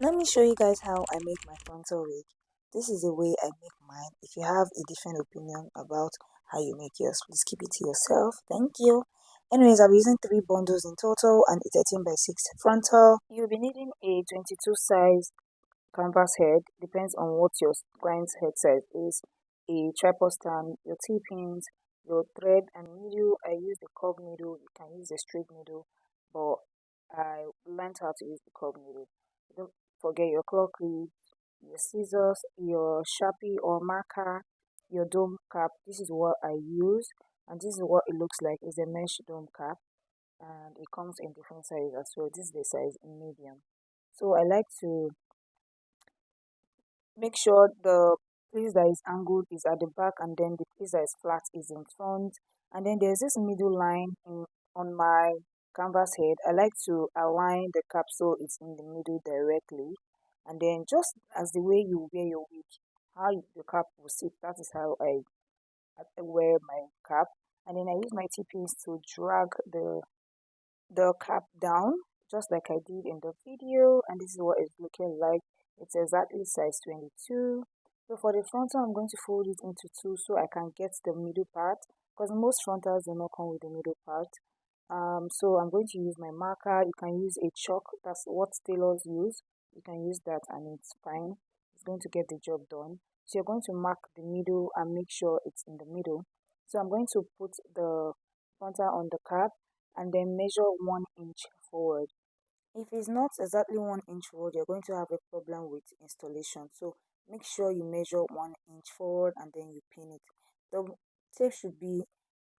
Let me show you guys how I make my frontal wig. This is the way I make mine. If you have a different opinion about how you make yours, please keep it to yourself. Thank you. Anyways, I'll be using 3 bundles in total and a 13 by 6 frontal. You'll be needing a 22 size canvas head. Depends on what your client's head size is. A tripod stand, your T-pins, your thread and needle. I use the curved needle. You can use the straight needle, but I learned how to use the curved needle. Don't forget your claw clip, your scissors, your Sharpie or marker, your dome cap. This is what I use, and this is what it looks like. It's a mesh dome cap, and it comes in different sizes as well. This is the size medium. So I like to make sure the place that is angled is at the back, and then the place that is flat is in front. And then there's this middle line on my canvas head. I like to align the cap so it's in the middle directly, and then just as the way you wear your wig, how the cap will sit, that is how I wear my cap. And then I use my T-pins to drag the cap down just like I did in the video, and this is what it's looking like. It's exactly size 22. So for the frontal, I'm going to fold it into 2 so I can get the middle part, because most frontals do not come with the middle part. So I'm going to use my marker. You can use a chalk, that's what tailors use. You can use that and it's fine. It's going to get the job done. So you're going to mark the middle and make sure it's in the middle. So I'm going to put the frontal on the cap and then measure 1 inch forward. If it's not exactly 1 inch forward, you're going to have a problem with installation. So make sure you measure 1 inch forward and then you pin it. The tape should be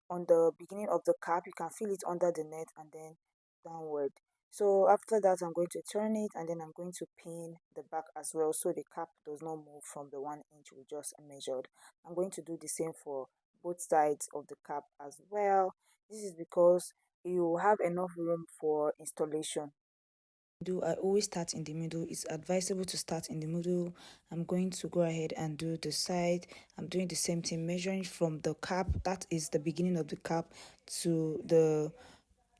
on the beginning of the cap. You can feel it under the net and then downward. So after that, I'm going to turn it and then I'm going to pin the back as well so the cap does not move from the 1 inch we just measured. I'm going to do the same for both sides of the cap as well. This is because you have enough room for installation. I always start in the middle. It's advisable to start in the middle. I'm going to go ahead and do the side. I'm doing the same thing, measuring from the cap, that is the beginning of the cap, to the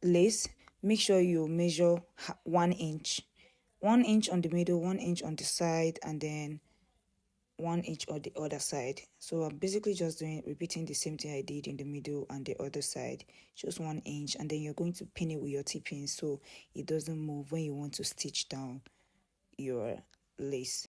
lace. Make sure you measure 1 inch, 1 inch on the middle, 1 inch on the side, and then 1 inch on the other side. So I'm basically just repeating the same thing I did in the middle and the other side, just 1 inch, and then you're going to pin it with your T-pin so it doesn't move when you want to stitch down your lace.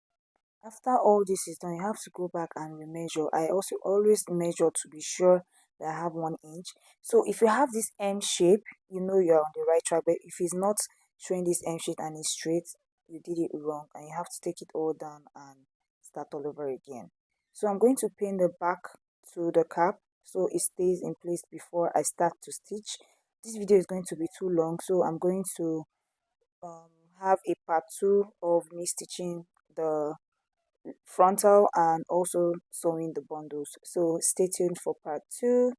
After all this is done, you have to go back and remeasure. I also always measure to be sure that I have 1 inch. So if you have this M shape, you know you're on the right track. But if it's not showing this M shape and it's straight, you did it wrong, and you have to take it all down and start all over again. So I'm going to pin the back to the cap so it stays in place before I start to stitch. This video is going to be too long, so I'm going to have a part 2 of me stitching the frontal and also sewing the bundles. So stay tuned for part 2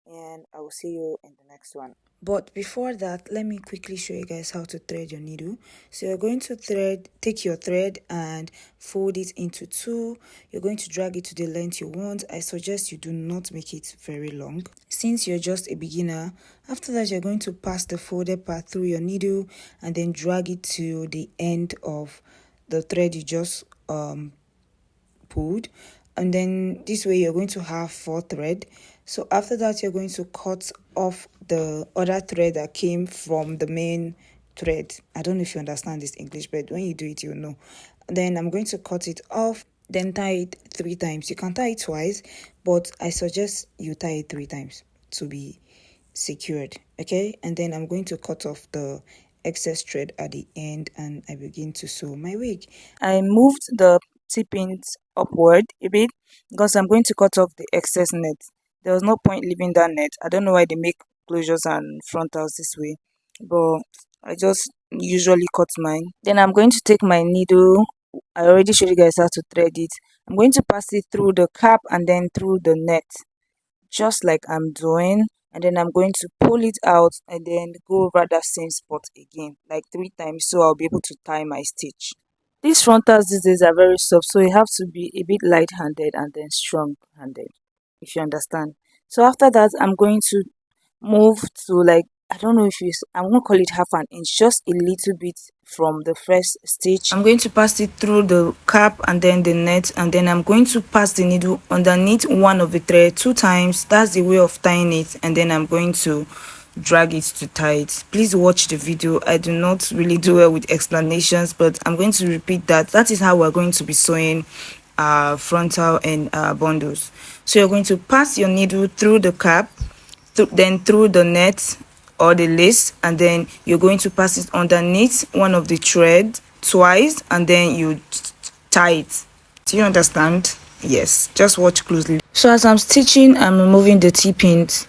and I will see you in the next one. But before that, let me quickly show you guys how to thread your needle. So you're going to take your thread and fold it into 2. You're going to drag it to the length you want. I suggest you do not make it very long since you're just a beginner. After that, you're going to pass the folded part through your needle and then drag it to the end of the thread you just pulled, and then this way you're going to have 4 thread. So after that, you're going to cut off the other thread that came from the main thread. I don't know if you understand this English, but when you do it, you'll know. Then I'm going to cut it off, then tie it 3 times. You can tie it twice, but I suggest you tie it 3 times to be secured. Okay, and then I'm going to cut off the excess thread at the end and I begin to sew my wig. I moved the T-pins upward a bit because I'm going to cut off the excess net. There was no point leaving that net. I don't know why they make closures and frontals this way, but I just usually cut mine. Then I'm going to take my needle. I already showed you guys how to thread it. I'm going to pass it through the cap and then through the net, just like I'm doing, and then I'm going to pull it out and then go over that same spot again like 3 times so I'll be able to tie my stitch. These frontals these days are very soft, so you have to be a bit light-handed and then strong-handed, if you understand. So after that, I'm going to move to like I don't know if you, I'm gonna call it half an inch, just a little bit from the first stitch. I'm going to pass it through the cap and then the net, and then I'm going to pass the needle underneath one of the thread 2 times. That's the way of tying it, and then I'm going to drag it to tie it. Please watch the video. I do not really do well with explanations, but I'm going to repeat that. That is how we're going to be sewing frontal and bundles. So you're going to pass your needle through the cap, then through the net or the lace, and then you're going to pass it underneath one of the thread twice, and then you tie it. Do you understand? Yes, just watch closely. So as I'm stitching, I'm removing the T-pins,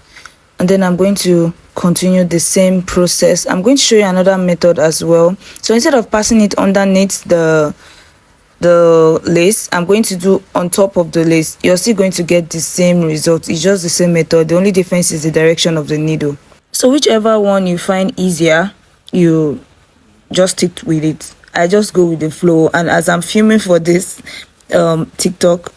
and then I'm going to continue the same process. I'm going to show you another method as well. So instead of passing it underneath the lace, I'm going to do on top of the lace. You're still going to get the same result. It's just the same method. The only difference is the direction of the needle. So whichever one you find easier, you just stick with it. I just go with the flow, and as I'm filming for this TikTok,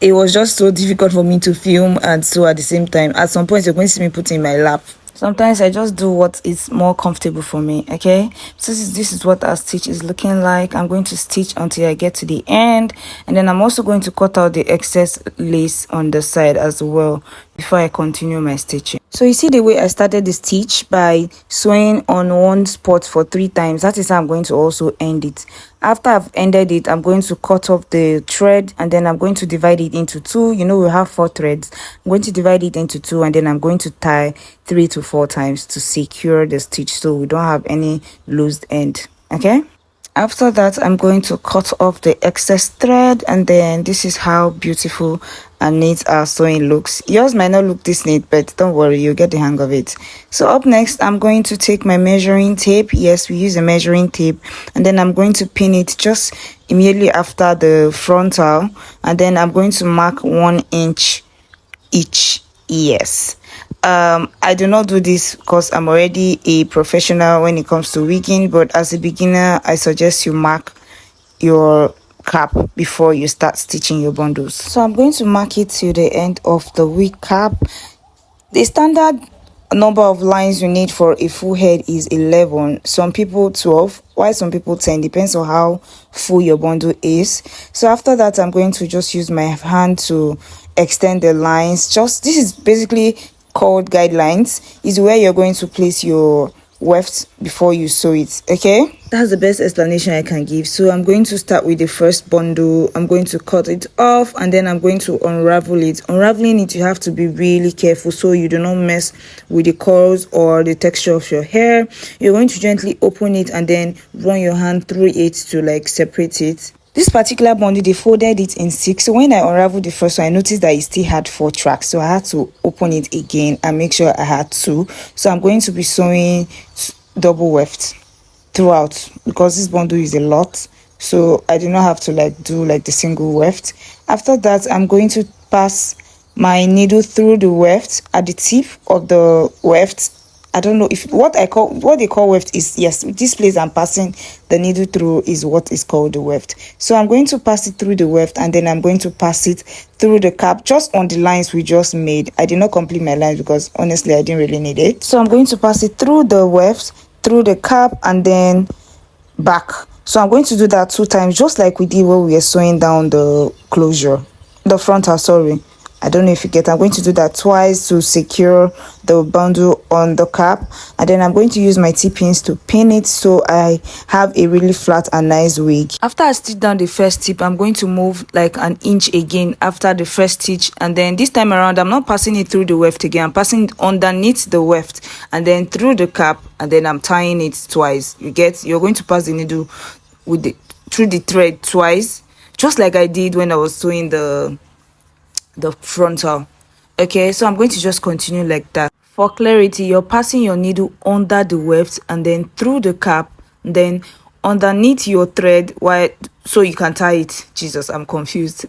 it was just so difficult for me to film and sew at the same time. At some point, you're going to see me put it in my lap. Sometimes I just do what is more comfortable for me. Okay, so this is what our stitch is looking like. I'm going to stitch until I get to the end, and then I'm also going to cut out the excess lace on the side as well before I continue my stitching. So you see the way I started the stitch by sewing on one spot for 3 times. That is how I'm going to also end it. After I've ended it, I'm going to cut off the thread, and then I'm going to divide it into 2. You know, we have 4 threads. I'm going to divide it into 2, and then I'm going to tie 3 to 4 times to secure the stitch so we don't have any loose end. Okay, after that, I'm going to cut off the excess thread, and then this is how beautiful and neat our sewing looks. Yours might not look this neat, but don't worry, you'll get the hang of it. So up next, I'm going to take my measuring tape. Yes, we use a measuring tape, and then I'm going to pin it just immediately after the frontal, and then I'm going to mark 1 inch each. Yes, I do not do this because I'm already a professional when it comes to wigging, but as a beginner, I suggest you mark your cap before you start stitching your bundles. So I'm going to mark it to the end of the wig cap. The standard number of lines you need for a full head is 11. Some people 12, while some people 10. Depends on how full your bundle is. So after that, I'm going to just use my hand to extend the lines. Just this is basically called guidelines. Is where you're going to place your weft before you sew it. Okay, that's the best explanation I can give. So I'm going to start with the first bundle. I'm going to cut it off, and then I'm going to unravel it. Unraveling it, you have to be really careful so you do not mess with the curls or the texture of your hair. You're going to gently open it and then run your hand through it to like separate it. This particular bundle, they folded it in 6. So when I unraveled the first one, I noticed that it still had 4 tracks. So I had to open it again and make sure I had 2. So I'm going to be sewing double weft throughout because this bundle is a lot. So I do not have to like do like the single weft. After that, I'm going to pass my needle through the weft at the tip of the weft. I don't know if what they call weft is, yes, this place I'm passing the needle through is what is called the weft. So I'm going to pass it through the weft, and then I'm going to pass it through the cap just on the lines we just made. I did not complete my lines because honestly I didn't really need it. So I'm going to pass it through the weft, through the cap, and then back. So I'm going to do that 2 times, just like we did when we were sewing down the closure, the frontal, sorry. I don't know if you get. I'm going to do that twice to secure the bundle on the cap, and then I'm going to use my T-pins to pin it so I have a really flat and nice wig. After I stitch down the first tip, I'm going to move like an inch again after the first stitch, and then this time around I'm not passing it through the weft again. I'm passing it underneath the weft and then through the cap, and then I'm tying it twice. You get? You're going to pass the needle with the through the thread twice, just like I did when I was sewing the frontal. Okay, so I'm going to just continue like that. For clarity, you're passing your needle under the weft and then through the cap, then underneath your thread, so you can tie it. Jesus, I'm confused.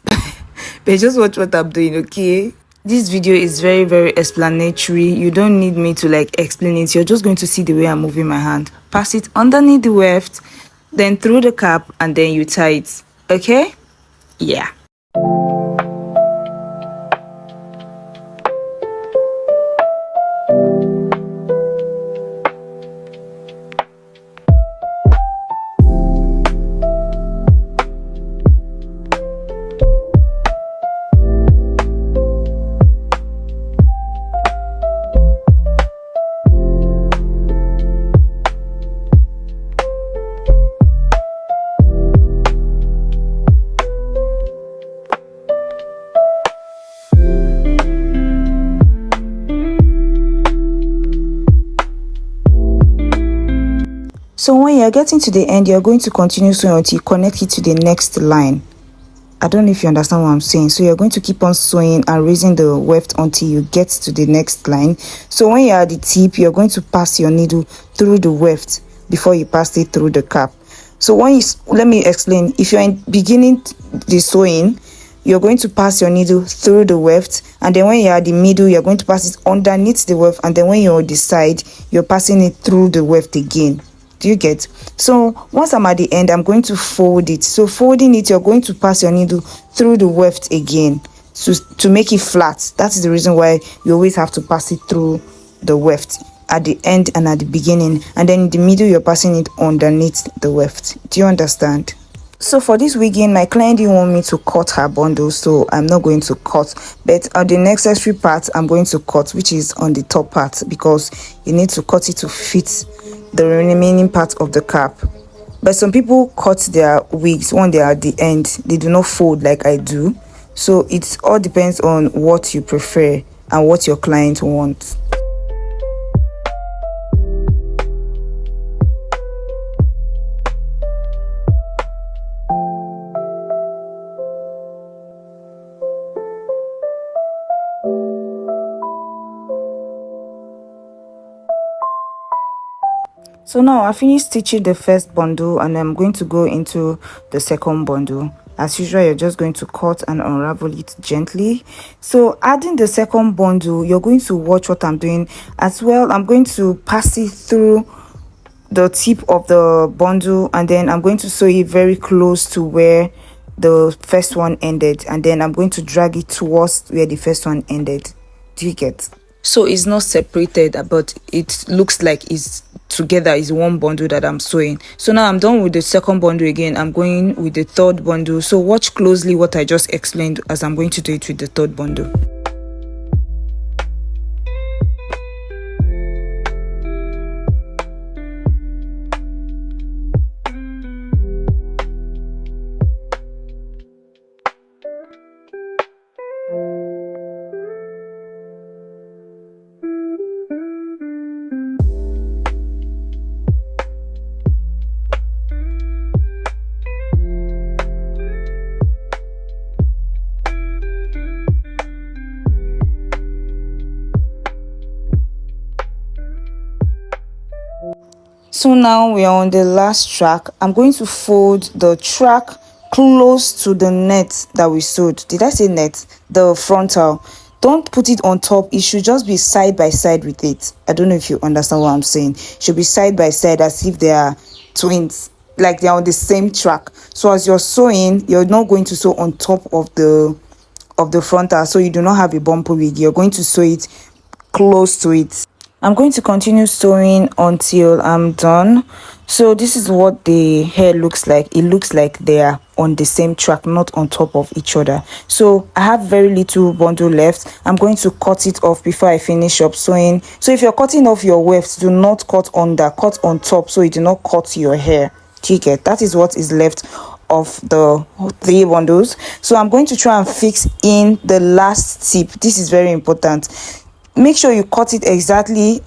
But just watch what I'm doing. Okay, this video is very, very explanatory. You don't need me to like explain it. You're just going to see the way I'm moving my hand. Pass it underneath the weft, then through the cap, and then you tie it. Okay, yeah. are getting to the end, you're going to continue sewing until you connect it to the next line. I don't know if you understand what I'm saying. So you're going to keep on sewing and raising the weft until you get to the next line. So when you're at the tip, you're going to pass your needle through the weft before you pass it through the cap. So let me explain. If you're in beginning the sewing, you're going to pass your needle through the weft, and then when you're at the middle, you're going to pass it underneath the weft, and then when you're on the side, you're passing it through the weft again. Do you get? So once I'm at the end, I'm going to fold it. So folding it, you're going to pass your needle through the weft again to make it flat. That is the reason why you always have to pass it through the weft at the end and at the beginning, and then in the middle you're passing it underneath the weft. Do you understand? So for this wigging, my client didn't want me to cut her bundle, so I'm not going to cut, but on the necessary part I'm going to cut, which is on the top part, because you need to cut it to fit the remaining part of the cap. But some people cut their wigs when they are at the end. They do not fold like I do. So it all depends on what you prefer and what your client wants. So now I finished stitching the first bundle, and I'm going to go into the second bundle. As usual, you're just going to cut and unravel it gently. So adding the second bundle, you're going to watch what I'm doing as well. I'm going to pass it through the tip of the bundle, and then I'm going to sew it very close to where the first one ended, and then I'm going to drag it towards where the first one ended. Do you get? So it's not separated, but it looks like it's together, is one bundle that I'm sewing. So now I'm done with the second bundle again. I'm going with the third bundle. So watch closely what I just explained as I'm going to do it with the third bundle. So now we are on the last track. I'm going to fold the track close to the net that we sewed. Did I say net? The frontal. Don't put it on top. It should just be side by side with it. I don't know if you understand what I'm saying. It should be side by side as if they are twins, like they are on the same track. So as you're sewing, you're not going to sew on top of the frontal, so you do not have a bumper wig. You're going to sew it close to it. I'm going to continue sewing until I'm done. So this is what the hair looks like. It looks like they are on the same track, not on top of each other. So I have very little bundle left. I'm going to cut it off before I finish up sewing. So if you're cutting off your weft, do not cut under, cut on top, so you do not cut your hair. Do you get? That is what is left of the 3 bundles. So I'm going to try and fix in the last tip. This is very important. Make sure you cut it exactly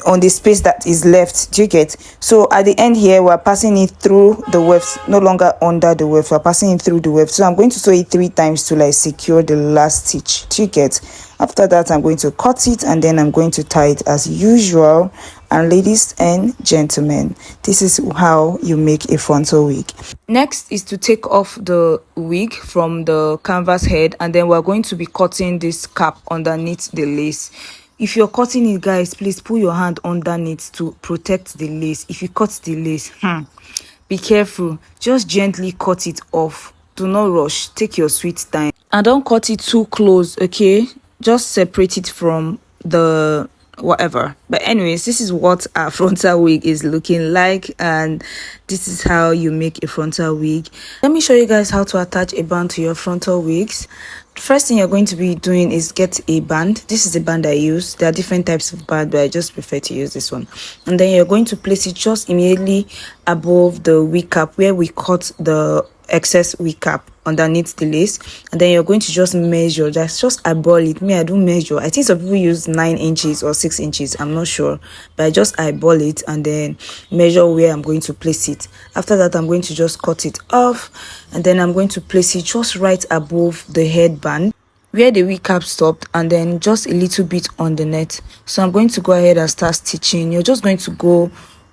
on the space that is left. Do you get? So at the end here, we're passing it through the weft, no longer under the weft. We're passing it through the weft. So I'm going to sew it 3 times to like secure the last stitch. Do you get? After that, I'm going to cut it, and then I'm going to tie it as usual. And ladies and gentlemen, this is how you make a frontal wig. Next is to take off the wig from the canvas head, and then we're going to be cutting this cap underneath the lace. If you're cutting it, guys, please put your hand underneath to protect the lace. If you cut the lace, be careful. Just gently cut it off. Do not rush. Take your sweet time. And don't cut it too close, okay? Just separate it from the whatever. But anyways, this is what our frontal wig is looking like, and this is how you make a frontal wig. Let me show you guys how to attach a band to your frontal wigs. First thing you're going to be doing is get a band. This is the band I use. There are different types of band, but I just prefer to use this one. And then you're going to place it just immediately above the wig cap where we cut the excess wig cap underneath the lace, and then you're going to just measure, just eyeball it. Me, I don't measure. I think some people use 9 inches or 6 inches, I'm not sure, but I just eyeball it and then measure where I'm going to place it. After that, I'm going to just cut it off, and then I'm going to place it just right above the headband where the wig cap stopped, and then just a little bit on the net. So I'm going to go ahead and start stitching. You're just going to go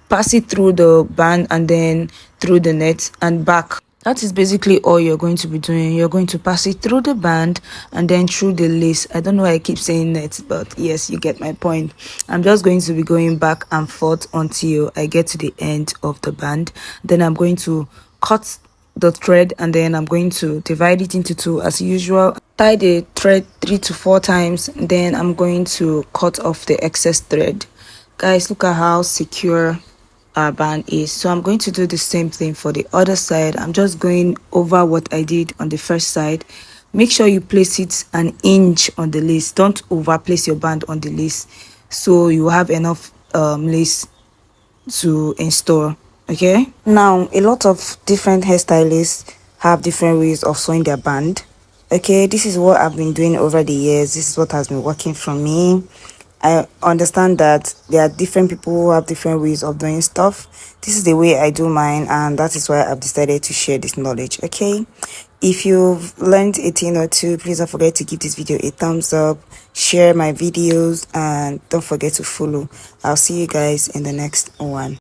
pass it through the band and then through the net and back. That is basically all you're going to be doing. You're going to pass it through the band and then through the lace. I don't know why I keep saying net, but yes, you get my point. I'm just going to be going back and forth until I get to the end of the band. Then I'm going to cut the thread, and then I'm going to divide it into two as usual. Tie the thread 3 to 4 times, then I'm going to cut off the excess thread. Guys, look at how secure our band is. So I'm going to do the same thing for the other side. I'm just going over what I did on the first side. Make sure you place it an inch on the lace. Don't over place your band on the lace, so you have enough lace to install. Okay, now a lot of different hairstylists have different ways of sewing their band. Okay, this is what I've been doing over the years. This is what has been working for me. I understand that there are different people who have different ways of doing stuff. This is the way I do mine, and that is why I've decided to share this knowledge. Okay, if you've learned a thing or two, please don't forget to give this video a thumbs up, share my videos, and don't forget to follow. I'll see you guys in the next one.